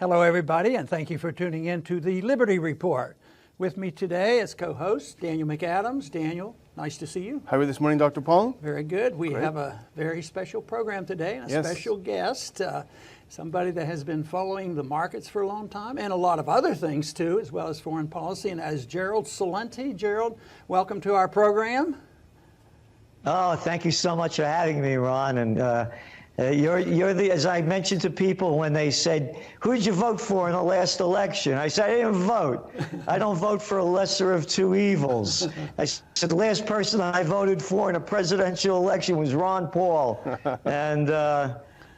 Hello, everybody, and thank you for tuning in to the Liberty Report. With me today as co-host, Daniel McAdams. Daniel, nice to see you. How are you this morning, Dr. Paul? Very good. We Great. have a very special program today and a Yes. special guest, somebody that has been following the markets for a long time and a lot of other things too, as well as foreign policy, and as Gerald Celente. Gerald, welcome to our program. Oh, thank you so much for having me, Ron. And you're the, as I mentioned to people when they said, who did you vote for in the last election? I said, I didn't vote. I don't vote for a lesser of two evils. I said, the last person I voted for in a presidential election was Ron Paul. And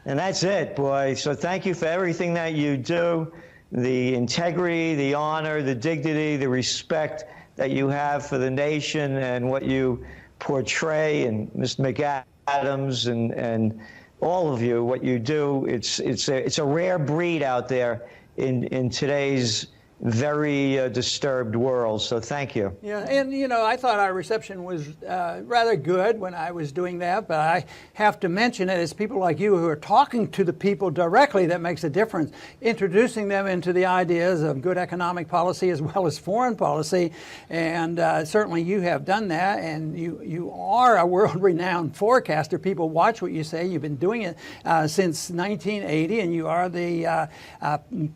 that's it, boy. So thank you for everything that you do, the integrity, the honor, the dignity, the respect that you have for the nation and what you portray, and Mr. McAdams and all of you, what you do. It's a rare breed out there in today's very disturbed world. So thank you. Yeah, and you know, I thought our reception was rather good when I was doing that, but I have to mention it, it's people like you who are talking to the people directly that makes a difference, introducing them into the ideas of good economic policy as well as foreign policy, and certainly you have done that, and you are a world-renowned forecaster. People watch what you say. You've been doing it since 1980, and you are the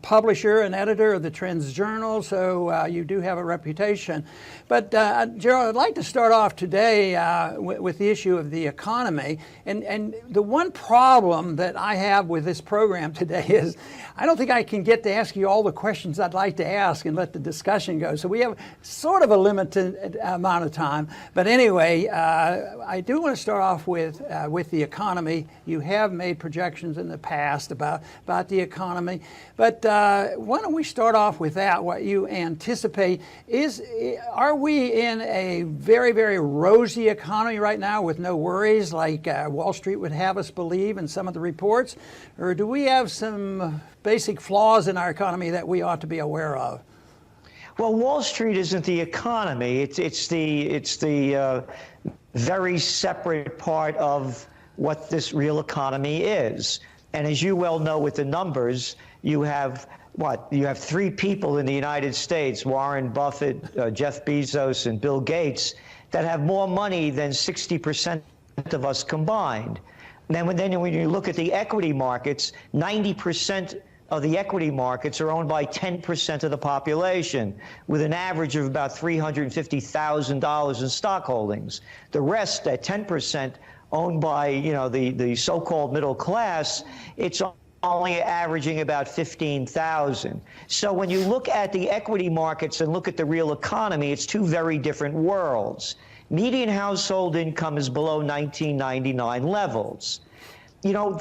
publisher and editor of the Trends Journal, so you do have a reputation. But Gerald, I'd like to start off today with the issue of the economy. And the one problem that I have with this program today is I don't think I can get to ask you all the questions I'd like to ask and let the discussion go. So we have sort of a limited amount of time. But anyway, I do want to start off with the economy. You have made projections in the past about the economy. But why don't we start off with that, what you anticipate. Are we in a very, very rosy economy right now with no worries like Wall Street would have us believe in some of the reports? Or do we have some basic flaws in our economy that we ought to be aware of? Well, Wall Street isn't the economy. It's the very separate part of what this real economy is. And as you well know with the numbers, you have You have three people in the United States, Warren Buffett, Jeff Bezos, and Bill Gates, that have more money than 60% of us combined. And then when you look at the equity markets, 90% of the equity markets are owned by 10% of the population, with an average of about $350,000 in stock holdings. The rest, at 10%, owned by the so-called middle class, it's only averaging about 15,000. So when you look at the equity markets and look at the real economy, it's two very different worlds. Median household income is below 1999 levels. You know,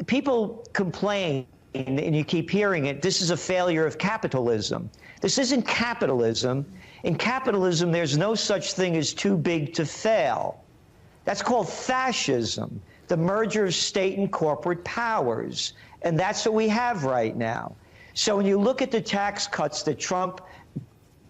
people complain, and you keep hearing it, this is a failure of capitalism. This isn't capitalism. In capitalism, there's no such thing as too big to fail. That's called fascism, the merger of state and corporate powers. And that's what we have right now. So when you look at the tax cuts that Trump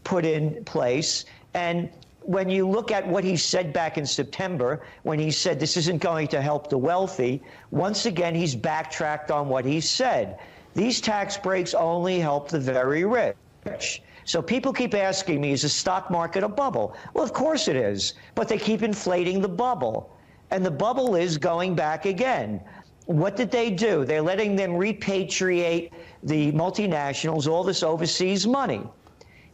put in place, and when you look at what he said back in September, when he said this isn't going to help the wealthy, once again, he's backtracked on what he said. These tax breaks only help the very rich. So people keep asking me, is the stock market a bubble? Well, of course it is, but they keep inflating the bubble. And the bubble is going back again. What did they do? They're letting them repatriate the multinationals, all this overseas money.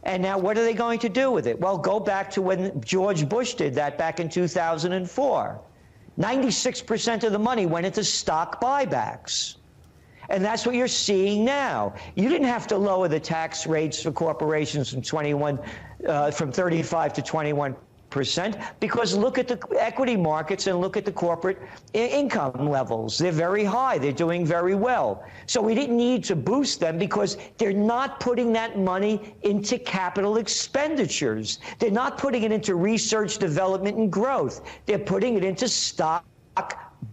And now what are they going to do with it? Well, go back to when George Bush did that back in 2004. 96% of the money went into stock buybacks. And that's what you're seeing now. You didn't have to lower the tax rates for corporations from 35 to 21%, because look at the equity markets and look at the corporate income levels. They're very high. They're doing very well. So we didn't need to boost them because they're not putting that money into capital expenditures. They're not putting it into research, development, and growth. They're putting it into stock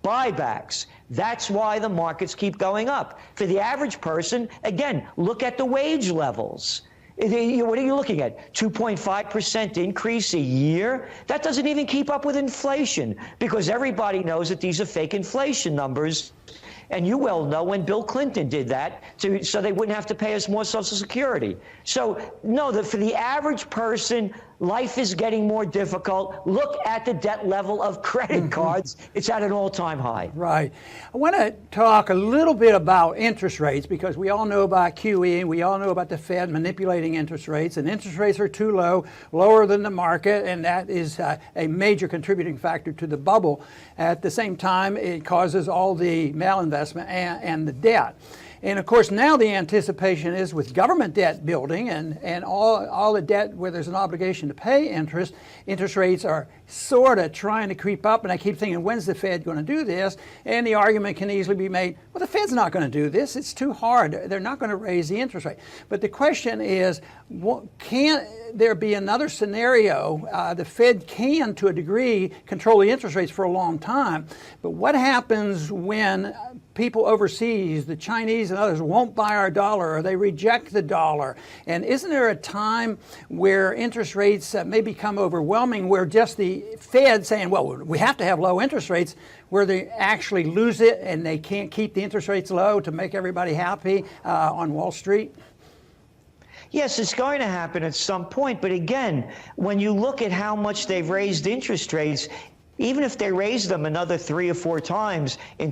buybacks. That's why the markets keep going up. For the average person, again, look at the wage levels. What are you looking at? 2.5% increase a year? That doesn't even keep up with inflation, because everybody knows that these are fake inflation numbers. And you well know when Bill Clinton did that, so they wouldn't have to pay us more Social Security. So, no, for the average person, life is getting more difficult. Look at the debt level of credit cards. It's at an all-time high. Right. I want to talk a little bit about interest rates, because we all know about QE and we all know about the Fed manipulating interest rates, and interest rates are too low, lower than the market, and that is a major contributing factor to the bubble. At the same time, it causes all the malinvestment and the debt. And of course, now the anticipation is with government debt building and all the debt where there's an obligation to pay interest, interest rates are sort of trying to creep up. And I keep thinking, when's the Fed going to do this? And the argument can easily be made, well, the Fed's not going to do this. It's too hard. They're not going to raise the interest rate. But the question is, can there be another scenario? The Fed can, to a degree, control the interest rates for a long time. But what happens when people overseas, the Chinese and others, won't buy our dollar, or they reject the dollar? And isn't there a time where interest rates may become overwhelming, where just the Fed saying, well, we have to have low interest rates, where they actually lose it and they can't keep the interest rates low to make everybody happy on Wall Street? Yes, it's going to happen at some point. But again, when you look at how much they've raised interest rates, even if they raise them another 3 or 4 times in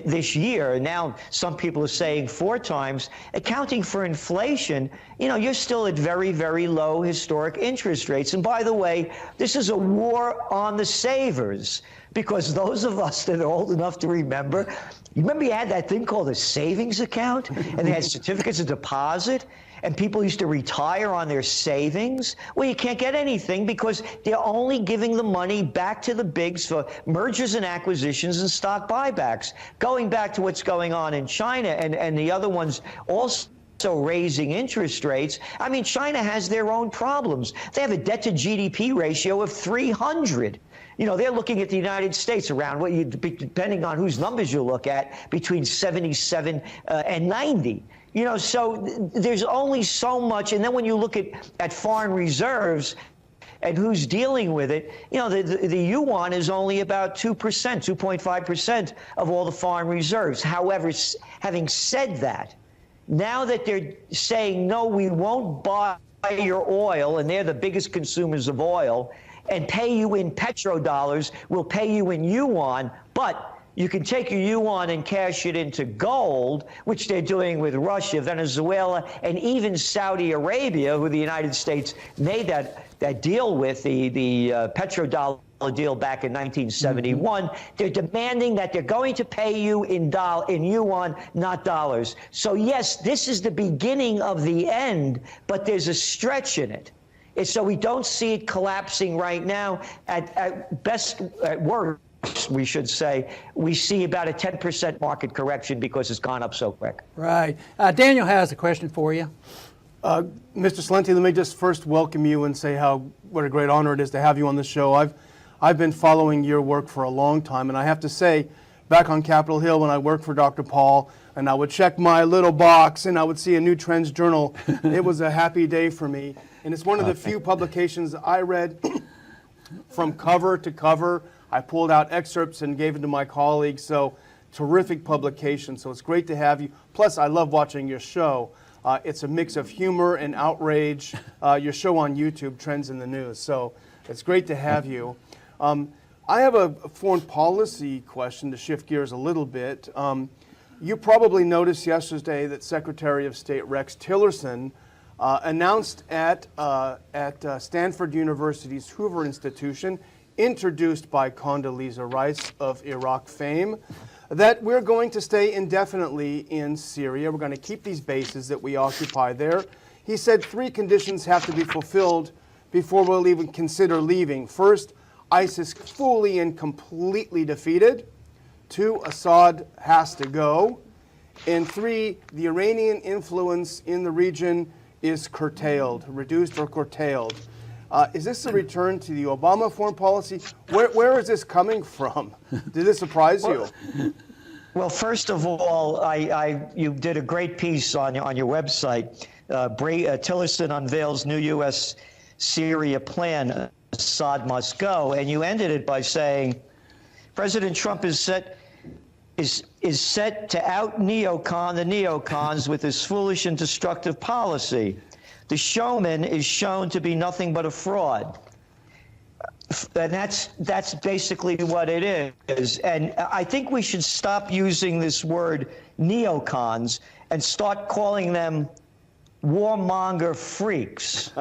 this year, and now some people are saying 4 times, accounting for inflation, you're still at very, very low historic interest rates. And by the way, this is a war on the savers, because those of us that are old enough to remember, you had that thing called a savings account, and they had certificates of deposit, and people used to retire on their savings. Well, you can't get anything because they're only giving the money back to the bigs for mergers and acquisitions and stock buybacks. Going back to what's going on in China and the other ones also raising interest rates. I mean, China has their own problems. They have a debt to GDP ratio of 300. They're looking at the United States around, depending on whose numbers you look at, between 77 and 90. So there's only so much. And then when you look at foreign reserves and who's dealing with it, the yuan is only about 2%, 2.5% of all the foreign reserves. However, having said that, now that they're saying, no, we won't buy your oil, and they're the biggest consumers of oil, and pay you in petrodollars, we'll pay you in yuan, but you can take your yuan and cash it into gold, which they're doing with Russia, Venezuela, and even Saudi Arabia, who the United States made that deal with, the petrodollar deal back in 1971. Mm-hmm. They're demanding that they're going to pay you in yuan, not dollars. So yes, this is the beginning of the end, but there's a stretch in it. And so we don't see it collapsing right now. At best, at worst, we should say, we see about a 10% market correction because it's gone up so quick. Right. Daniel has a question for you. Mr. Celente, let me just first welcome you and say what a great honor it is to have you on the show. I've been following your work for a long time, and I have to say, back on Capitol Hill when I worked for Dr. Paul, and I would check my little box and I would see a new Trends journal, it was a happy day for me. And it's one of the few publications I read from cover to cover. I pulled out excerpts and gave it to my colleagues. So terrific publication. So it's great to have you. Plus, I love watching your show. It's a mix of humor and outrage. Your show on YouTube, Trends in the News. So it's great to have you. I have a foreign policy question to shift gears a little bit. You probably noticed yesterday that Secretary of State Rex Tillerson announced at Stanford University's Hoover Institution, introduced by Condoleezza Rice of Iraq fame, that we're going to stay indefinitely in Syria. We're going to keep these bases that we occupy there. He said 3 conditions have to be fulfilled before we'll even consider leaving. First, ISIS fully and completely defeated. 2, Assad has to go. And 3, the Iranian influence in the region is curtailed, reduced or curtailed. Is this a return to the Obama foreign policy? Where is this coming from? Did this surprise you? Well, first of all, you did a great piece on your website. Tillerson unveils new U.S. Syria plan, Assad must go, and you ended it by saying, President Trump is is set to out neocon the neocons with his foolish and destructive policy. The showman is shown to be nothing but a fraud. And that's basically what it is. And I think we should stop using this word neocons and start calling them warmonger freaks.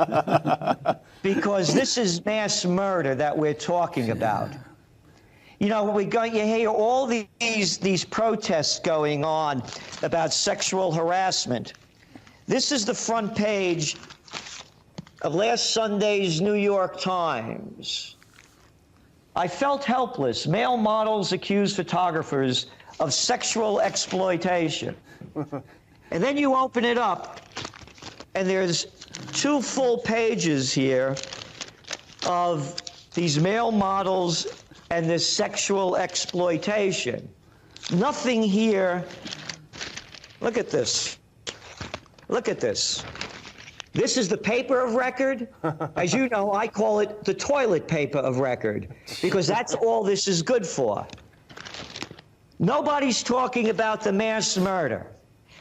Because this is mass murder that we're talking about. You know, you hear all these protests going on about sexual harassment. This is the front page of last Sunday's New York Times. I felt helpless. Male models accuse photographers of sexual exploitation. And then you open it up, and there's 2 full pages here of these male models and this sexual exploitation. Nothing here. Look at this. Look at this. This is the paper of record. As you know, I call it the toilet paper of record, because that's all this is good for. Nobody's talking about the mass murder.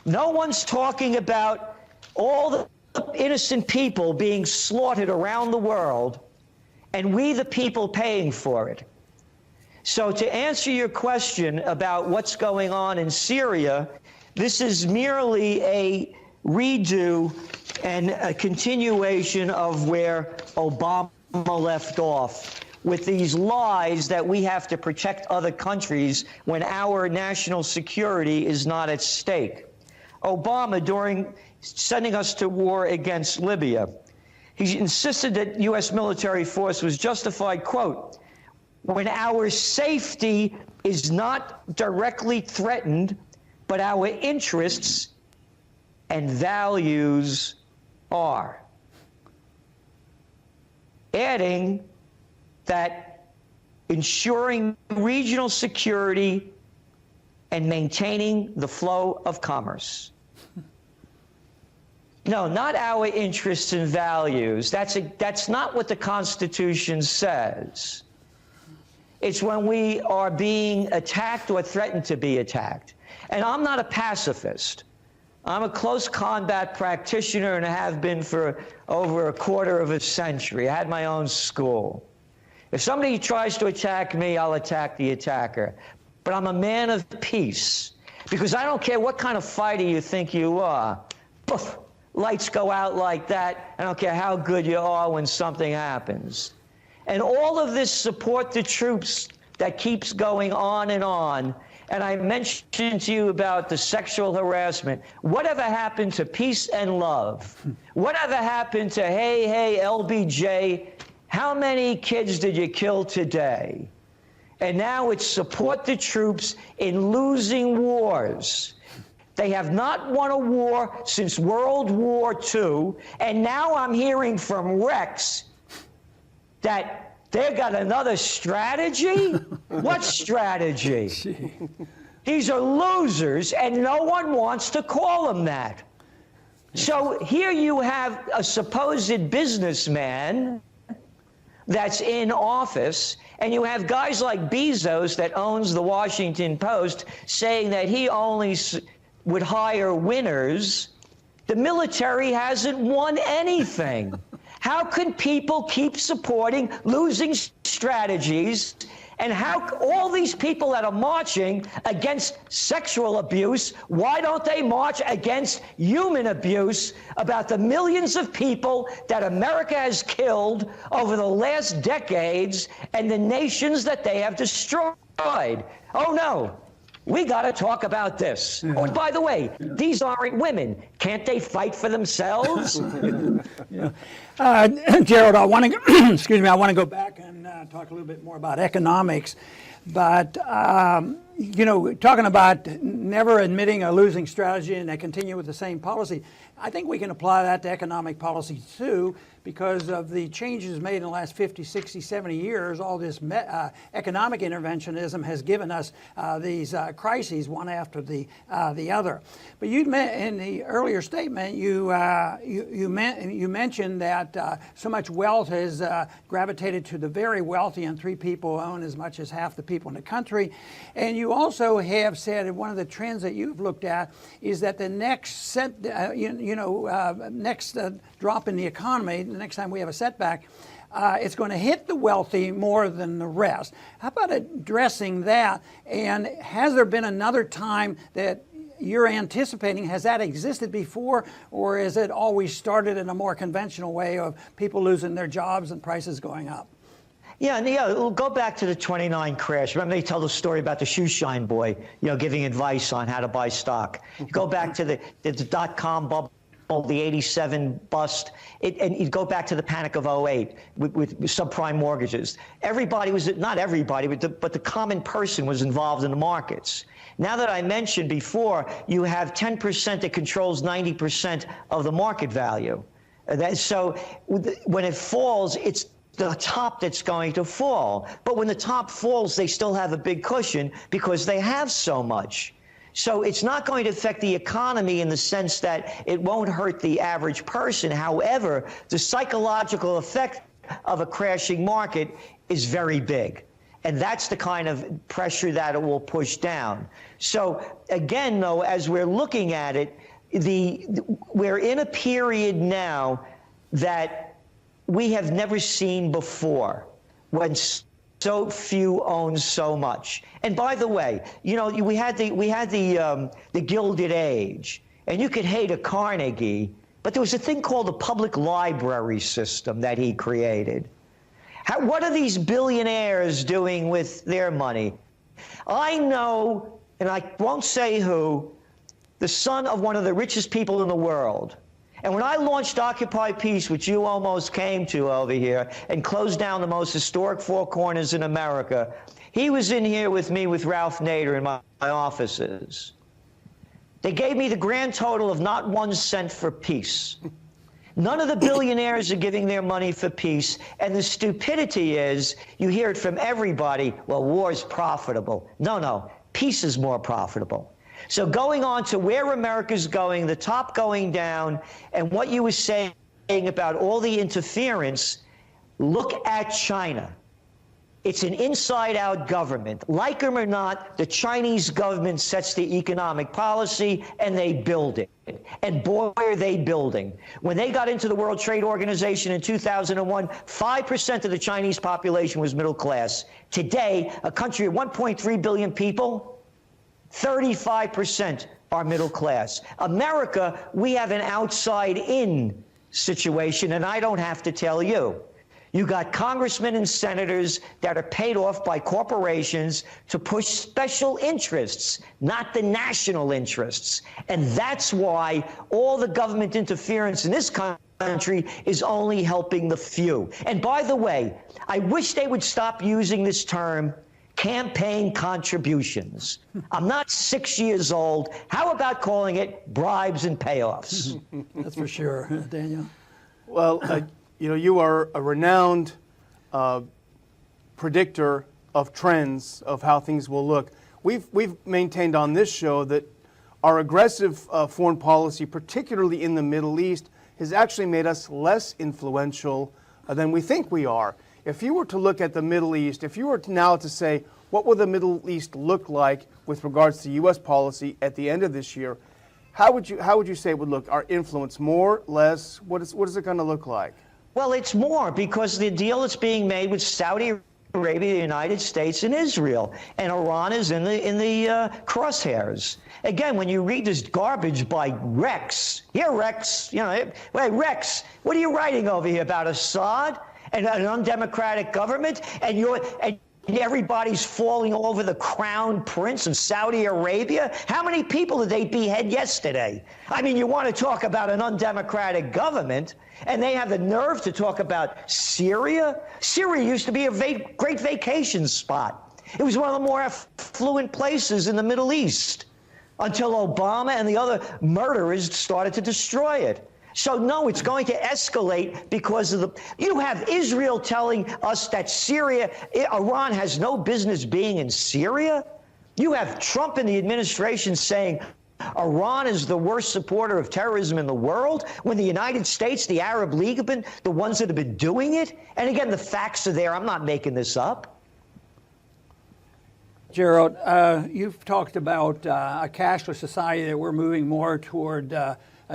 No one's talking about all the innocent people being slaughtered around the world, and we the people paying for it. So to answer your question about what's going on in Syria, this is merely a redo and a continuation of where Obama left off, with these lies that we have to protect other countries when our national security is not at stake. Obama, during sending us to war against Libya, he insisted that U.S. military force was justified, quote, when our safety is not directly threatened, but our interests and values are. Adding that ensuring regional security and maintaining the flow of commerce. No, not our interests and values. That's not what the Constitution says. It's when we are being attacked or threatened to be attacked. And I'm not a pacifist. I'm a close combat practitioner and have been for over a quarter of a century. I had my own school. If somebody tries to attack me, I'll attack the attacker. But I'm a man of peace, because I don't care what kind of fighter you think you are. Poof, lights go out like that. I don't care how good you are when something happens. And all of this support the troops that keeps going on. And I mentioned to you about the sexual harassment. Whatever happened to peace and love? Whatever happened to, hey, LBJ, how many kids did you kill today? And now it's support the troops in losing wars. They have not won a war since World War II. And now I'm hearing from Rex that they've got another strategy? What strategy? These are losers, and no one wants to call them that. So here you have a supposed businessman that's in office, and you have guys like Bezos that owns the Washington Post saying that he only would hire winners. The military hasn't won anything. How can people keep supporting losing strategies? And how all these people that are marching against sexual abuse, why don't they march against human abuse about the millions of people that America has killed over the last decades and the nations that they have destroyed? Oh, no. We got to talk about this. Oh, and by the way, these aren't women. Can't they fight for themselves? Gerald, I want to excuse me. I want to go back and talk a little bit more about economics. But you know, talking about never admitting a losing strategy and they continue with the same policy. I think we can apply that to economic policy too, because of the changes made in the last 50, 60, 70 years. All this economic interventionism has given us these crises one after the other. But you in the earlier statement, you mentioned that so much wealth has gravitated to the very wealthy, and 3 people own as much as half the people in the country. And you also have said one of the trends that you've looked at is that the next next drop in the economy, the next time we have a setback, it's going to hit the wealthy more than the rest. How about addressing that? And has there been another time that you're anticipating? Has that existed before, or has it always started in a more conventional way of people losing their jobs and prices going up? Yeah, we'll go back to the '29 crash. Remember they tell the story about the shoe shine boy, giving advice on how to buy stock. You go back to the dot-com bubble, the '87 bust, and you go back to the panic of '08 with subprime mortgages. Everybody was, not everybody, but the common person was involved in the markets. Now that I mentioned before, you have 10% that controls 90% of the market value. So when it falls, it's the top that's going to fall. But when the top falls, they still have a big cushion because they have so much. So it's not going to affect the economy in the sense that it won't hurt the average person. However, the psychological effect of a crashing market is very big. And that's the kind of pressure that it will push down. So again, though, as we're looking at it, we're in a period now that we have never seen before, when so few own so much. And by the way, we had the Gilded Age, and you could hate a Carnegie, but there was a thing called the public library system that he created. What are these billionaires doing with their money? I know, and I won't say who, the son of one of the richest people in the world. And when I launched Occupy Peace, which you almost came to over here, and closed down the most historic Four Corners in America, he was in here with me with Ralph Nader in my offices. They gave me the grand total of not 1 cent for peace. None of the billionaires are giving their money for peace, and the stupidity is, you hear it from everybody, well, war's profitable. No, peace is more profitable. So going on to where America's going, the top going down, and what you were saying about all the interference, look at China. It's an inside-out government. Like them or not, the Chinese government sets the economic policy, and they build it. And boy, are they building. When they got into the World Trade Organization in 2001, 5% of the Chinese population was middle class. Today, a country of 1.3 billion people, 35% are middle class. America, we have an outside-in situation, and I don't have to tell you. You got congressmen and senators that are paid off by corporations to push special interests, not the national interests. And that's why all the government interference in this country is only helping the few. And by the way, I wish they would stop using this term, campaign contributions. I'm not 6 years old. How about calling it bribes and payoffs? That's for sure, Daniel. Well, you are a renowned predictor of trends of how things will look. We've maintained on this show that our aggressive foreign policy, particularly in the Middle East, has actually made us less influential than we think we are. If you were to look at the Middle East, if you were now to say, what will the Middle East look like with regards to U.S. policy at the end of this year, how would you say it would look? Our influence more, less? What is it going to look like? Well, it's more, because the deal that's being made with Saudi Arabia, the United States, and Israel, and Iran is in the crosshairs. Again, when you read this garbage by Rex, here, Rex, wait, Rex, what are you writing over here about Assad and an undemocratic government, and everybody's falling over the crown prince in Saudi Arabia? How many people did they behead yesterday? I mean, you want to talk about an undemocratic government, and they have the nerve to talk about Syria? Syria used to be a great vacation spot. It was one of the more affluent places in the Middle East. until Obama and the other murderers started to destroy it. So no, it's going to escalate because of you have Israel telling us that Iran has no business being in Syria. You have Trump and the administration saying Iran is the worst supporter of terrorism in the world, when the United States, the Arab League have been the ones that have been doing it. And again, the facts are there. I'm not making this up. Gerald, you've talked about a cashless society, that we're moving more toward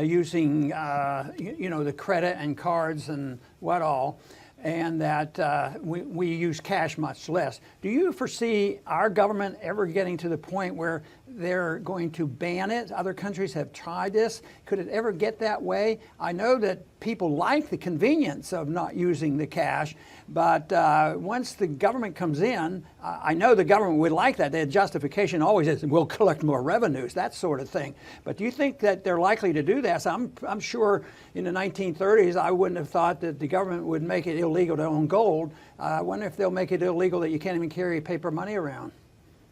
using, the credit and cards and what all, and that we use cash much less. Do you foresee our government ever getting to the point where they're going to ban it? Other countries have tried this. Could it ever get that way? I know that people like the convenience of not using the cash, but once the government comes in, I know the government would like that. Their justification always is, we'll collect more revenues, that sort of thing. But do you think that they're likely to do that? So I'm sure in the 1930s, I wouldn't have thought that the government would make it illegal to own gold. I wonder if they'll make it illegal that you can't even carry paper money around.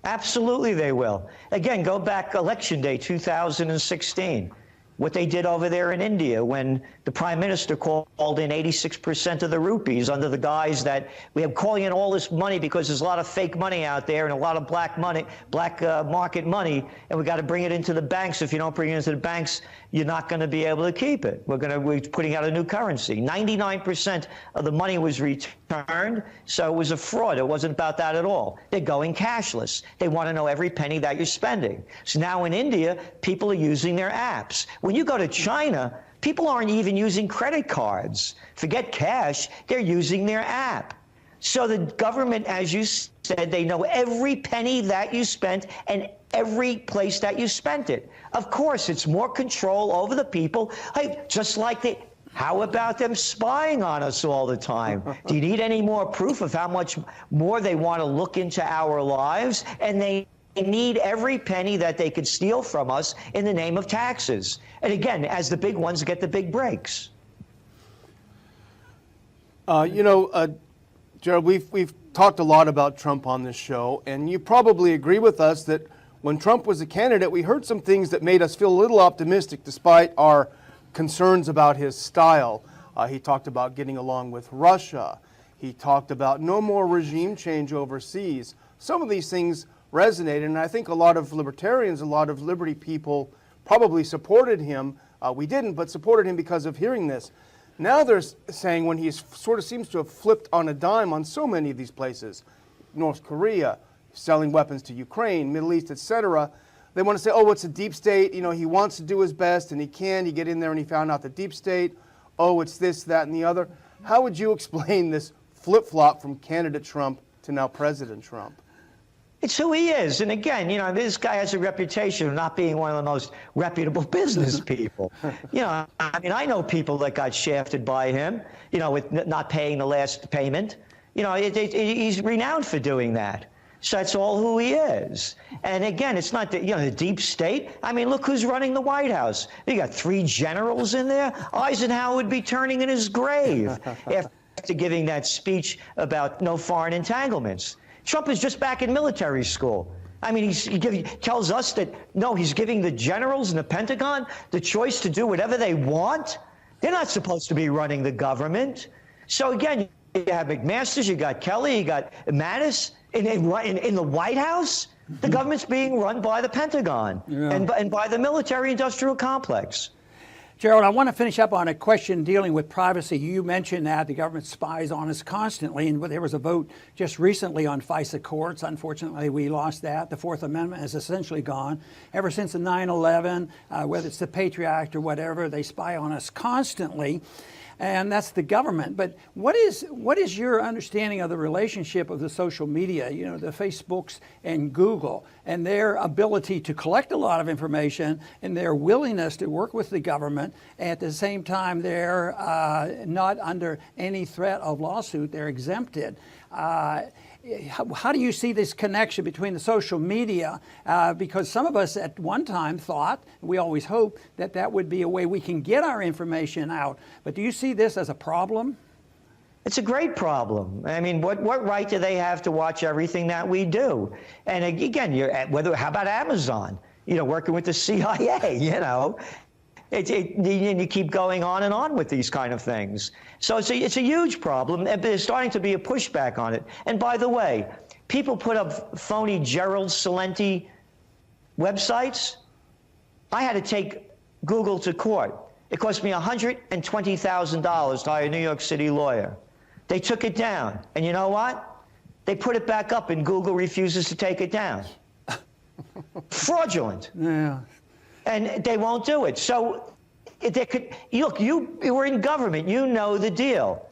Absolutely they will. Again, go back Election Day 2016. What they did over there in India when the Prime Minister called in 86% of the rupees under the guise that we have calling in all this money because there's a lot of fake money out there and a lot of black money, black market money, and we got to bring it into the banks. If you don't bring it into the banks, you're not going to be able to keep it. We're putting out a new currency. 99% of the money was returned, so it was a fraud. It wasn't about that at all. They're going cashless. They want to know every penny that you're spending. So now in India, people are using their apps. When you go to China, people aren't even using credit cards. Forget cash, they're using their app. So the government, as you said, they know every penny that you spent and every place that you spent it. Of course, it's more control over the people. Hey, just like how about them spying on us all the time? Do you need any more proof of how much more they want to look into our lives? And they need every penny that they could steal from us in the name of taxes. And again, as the big ones get the big breaks. Gerald, we've talked a lot about Trump on this show, and you probably agree with us that when Trump was a candidate, we heard some things that made us feel a little optimistic despite our concerns about his style. He talked about getting along with Russia. He talked about no more regime change overseas. Some of these things resonated, and I think a lot of libertarians, a lot of liberty people probably supported him. We didn't, but supported him because of hearing this. Now they're saying, when he sort of seems to have flipped on a dime on so many of these places, North Korea, selling weapons to Ukraine, Middle East, etc., they want to say, oh, it's a deep state. He wants to do his best, and he can. He get in there, and he found out the deep state. Oh, it's this, that, and the other. How would you explain this flip-flop from candidate Trump to now President Trump? It's who he is. And again, this guy has a reputation of not being one of the most reputable business people. I know people that got shafted by him, with not paying the last payment. He's renowned for doing that. So that's all who he is. And again, it's not the deep state. I mean, look who's running the White House. You got 3 generals in there. Eisenhower would be turning in his grave after giving that speech about no foreign entanglements. Trump is just back in military school. I mean, he tells us that, no, he's giving the generals in the Pentagon the choice to do whatever they want. They're not supposed to be running the government. So again, you have McMaster, you got Kelly, you got Mattis in the White House. The government's being run by the Pentagon and by the military-industrial complex. Gerald, I want to finish up on a question dealing with privacy. You mentioned that the government spies on us constantly, and there was a vote just recently on FISA courts. Unfortunately, we lost that. The Fourth Amendment is essentially gone. Ever since the 9/11, whether it's the Patriot Act or whatever, they spy on us constantly. And that's the government. But what is your understanding of the relationship of the social media, the Facebooks and Google, and their ability to collect a lot of information and their willingness to work with the government? At the same time, they're not under any threat of lawsuit. They're exempted. How do you see this connection between the social media? Because some of us at one time thought, we always hope, that would be a way we can get our information out. But do you see this as a problem? It's a great problem. I mean, what right do they have to watch everything that we do? And again, how about Amazon? working with the CIA, and you keep going on and on with these kind of things. So it's a huge problem, and there's starting to be a pushback on it. And by the way, people put up phony Gerald Celente websites. I had to take Google to court. It cost me $120,000 to hire a New York City lawyer. They took it down. And you know what? They put it back up and Google refuses to take it down. Fraudulent. Yeah. And they won't do it. So look, you were in government. You know the deal.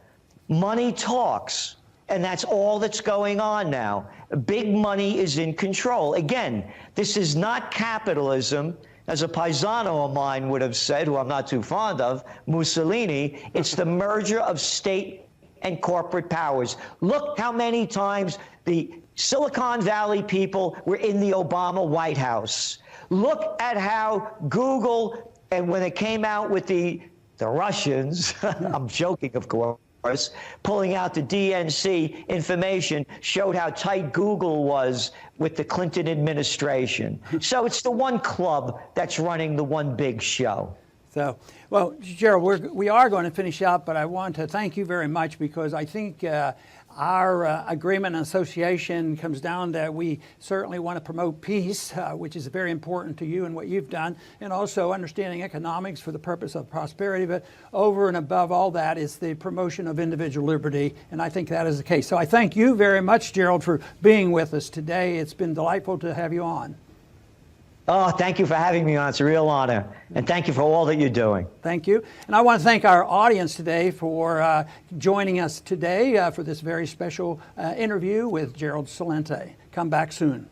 Money talks. And that's all that's going on now. Big money is in control. Again, this is not capitalism. As a paisano of mine would have said, who I'm not too fond of, Mussolini, it's the merger of state and corporate powers. Look how many times the Silicon Valley people were in the Obama White House. Look at how Google, and when it came out with the Russians, I'm joking, of course, pulling out the DNC information, showed how tight Google was with the Clinton administration. So it's the one club that's running the one big show. So, well, Gerald, we are going to finish up, but I want to thank you very much, because I think our agreement and association comes down that we certainly want to promote peace, which is very important to you and what you've done, and also understanding economics for the purpose of prosperity. But over and above all that is the promotion of individual liberty, and I think that is the case. So I thank you very much, Gerald, for being with us today. It's been delightful to have you on. Oh, thank you for having me on. It's a real honor. And thank you for all that you're doing. Thank you. And I want to thank our audience today for joining us today for this very special interview with Gerald Celente. Come back soon.